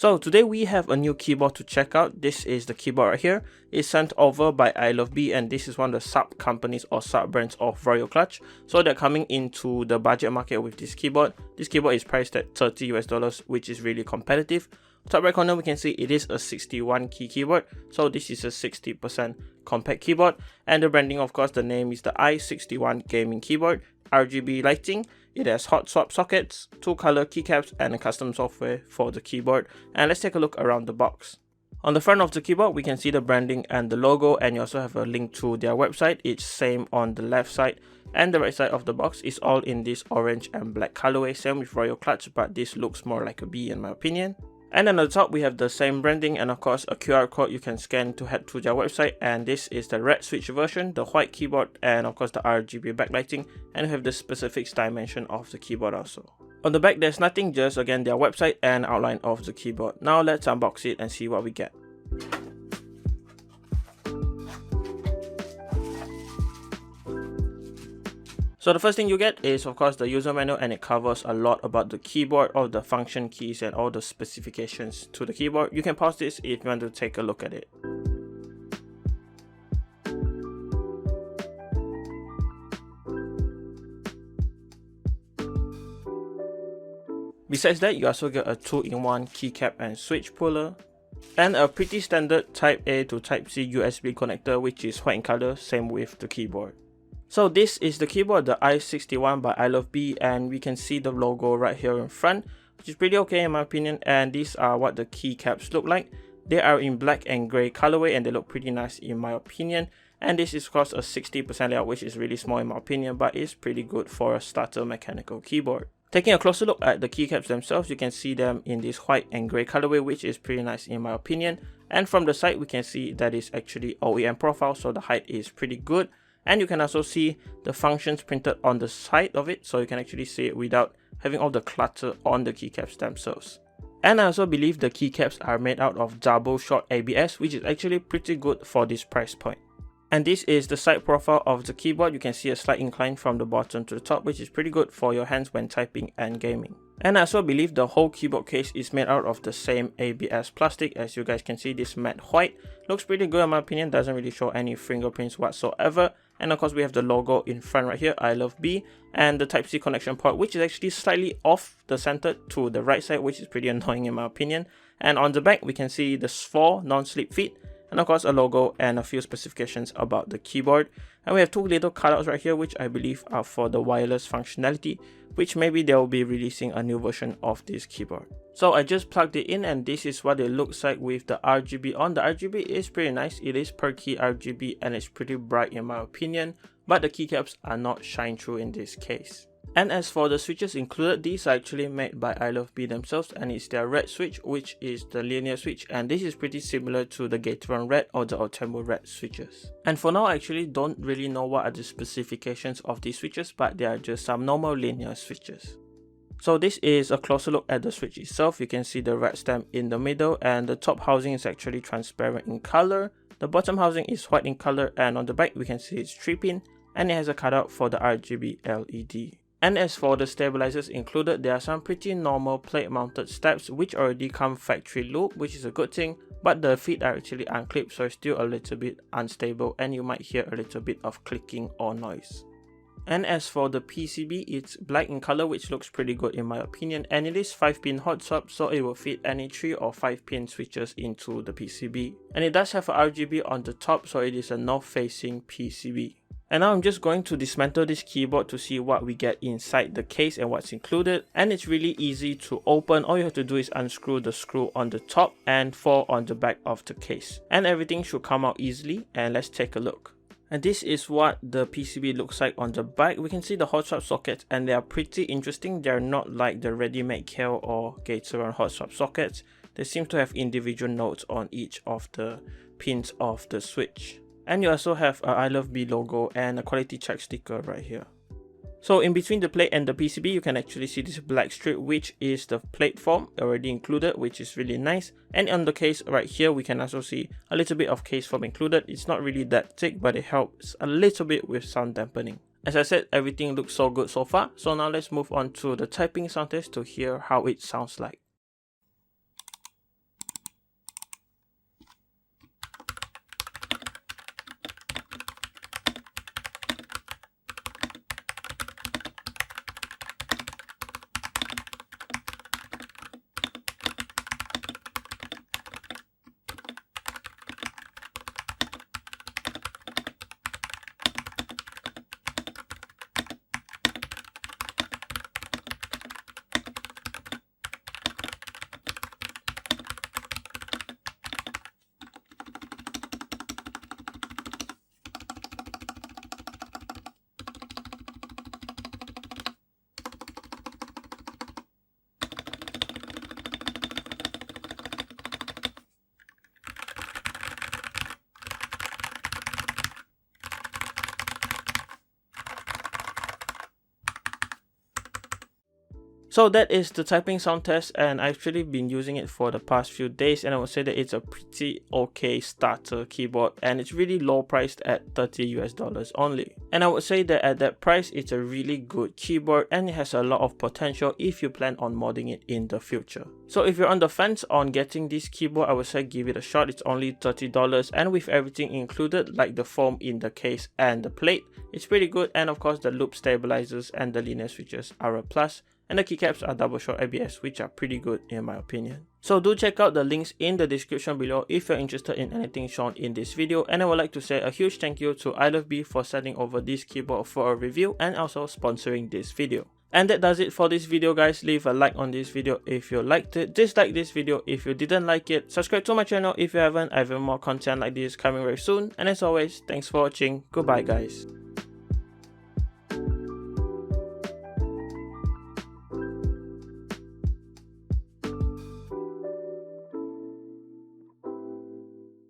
So today we have a new keyboard to check out. This is the keyboard right here. It's sent over by iLovBee, and this is one of the sub companies or sub brands of Royal Kludge. So they're coming into the budget market with this keyboard. This keyboard is priced at $30 US, which is really competitive. Top right corner we can see it is a 61 key keyboard, so this is a 60% compact keyboard, and the branding, of course, the name is the i61 Gaming Keyboard. RGB lighting, it has hot swap sockets, 2-color keycaps, and a custom software for the keyboard. And let's take a look around the box. On the front of the keyboard we can see the branding and the logo, and you also have a link to their website. It's same on the left side, and the right side of the box is all in this orange and black colorway, same with Royal Kludge, but this looks more like a B in my opinion. And on the top we have the same branding and of course a QR code you can scan to head to their website, and this is the red switch version, the white keyboard, and of course the RGB backlighting, and you have the specific dimension of the keyboard also. On the back there's nothing, just again their website and outline of the keyboard. Now let's unbox it and see what we get. So the first thing you get is of course the user manual, and it covers a lot about the keyboard, all the function keys and all the specifications to the keyboard. You can pause this if you want to take a look at it. Besides that, you also get a 2-in-1 keycap and switch puller, and a pretty standard Type A to Type C USB connector, which is white in color, same with the keyboard. So this is the keyboard, the i61 by iLovBee, and we can see the logo right here in front, which is pretty okay in my opinion. And these are what the keycaps look like. They are in black and grey colorway, and they look pretty nice in my opinion. And this is of course a 60% layout, which is really small in my opinion, but it's pretty good for a starter mechanical keyboard. Taking a closer look at the keycaps themselves, you can see them in this white and grey colorway, which is pretty nice in my opinion. And from the side we can see that is actually OEM profile, so the height is pretty good. And you can also see the functions printed on the side of it, so you can actually see it without having all the clutter on the keycaps themselves. And I also believe the keycaps are made out of double shot ABS, which is actually pretty good for this price point. And this is the side profile of the keyboard. You can see a slight incline from the bottom to the top, which is pretty good for your hands when typing and gaming. And I also believe the whole keyboard case is made out of the same ABS plastic. As you guys can see, this matte white looks pretty good in my opinion, doesn't really show any fingerprints whatsoever. And of course we have the logo in front right here, iLovBee, and the Type-C connection port, which is actually slightly off the center to the right side, which is pretty annoying in my opinion. And on the back we can see the 4 non-slip feet, and of course a logo and a few specifications about the keyboard. And we have 2 little cutouts right here, which I believe are for the wireless functionality, which maybe they will be releasing a new version of this keyboard. So I just plugged it in, and this is what it looks like with the RGB on. The RGB is pretty nice. It is per key RGB and it's pretty bright in my opinion, but the keycaps are not shine through in this case. And as for the switches included, these are actually made by iLovBee themselves, and it's their red switch, which is the linear switch, and this is pretty similar to the Gateron red or the Ultimo red switches. And for now I actually don't really know what are the specifications of these switches, but they are just some normal linear switches. So this is a closer look at the switch itself. You can see the red stamp in the middle, and the top housing is actually transparent in color. The bottom housing is white in color, and on the back we can see it's 3-pin, and it has a cutout for the RGB LED. And as for the stabilizers included, there are some pretty normal plate mounted steps which already come factory loop, which is a good thing, but the feet are actually unclipped, so it's still a little bit unstable and you might hear a little bit of clicking or noise. And as for the PCB, it's black in color, which looks pretty good in my opinion, and it is 5-pin hot swap, so it will fit any 3 or 5-pin switches into the PCB. And it does have a RGB on the top, so it is a north facing PCB. And now I'm just going to dismantle this keyboard to see what we get inside the case and what's included. And it's really easy to open. All you have to do is unscrew the screw on the top and 4 on the back of the case. And everything should come out easily, and let's take a look. And this is what the PCB looks like on the back. We can see the hot swap sockets, and they are pretty interesting. They're not like the ready-made KO or Gateron hot swap sockets. They seem to have individual nodes on each of the pins of the switch. And you also have a iLovBee logo and a quality check sticker right here. So in between the plate and the PCB, you can actually see this black strip, which is the plate form already included, which is really nice. And on the case right here, we can also see a little bit of case foam included. It's not really that thick, but it helps a little bit with sound dampening. As I said, everything looks so good so far. So now let's move on to the typing sound test to hear how it sounds like. So that is the typing sound test, and I've actually been using it for the past few days, and I would say that it's a pretty okay starter keyboard, and it's really low priced at $30 only. And I would say that at that price, it's a really good keyboard, and it has a lot of potential if you plan on modding it in the future. So if you're on the fence on getting this keyboard, I would say give it a shot. It's only $30, and with everything included like the foam in the case and the plate, it's pretty good. And of course the loop stabilizers and the linear switches are a plus, and the keycaps are double shot ABS, which are pretty good in my opinion. So do check out the links in the description below if you're interested in anything shown in this video, and I would like to say a huge thank you to iLovBee for sending over this keyboard for a review and also sponsoring this video. And that does it for this video, guys. Leave a like on this video if you liked it, dislike this video if you didn't like it, subscribe to my channel if you haven't. I have more content like this coming very soon, and as always, thanks for watching. Goodbye guys.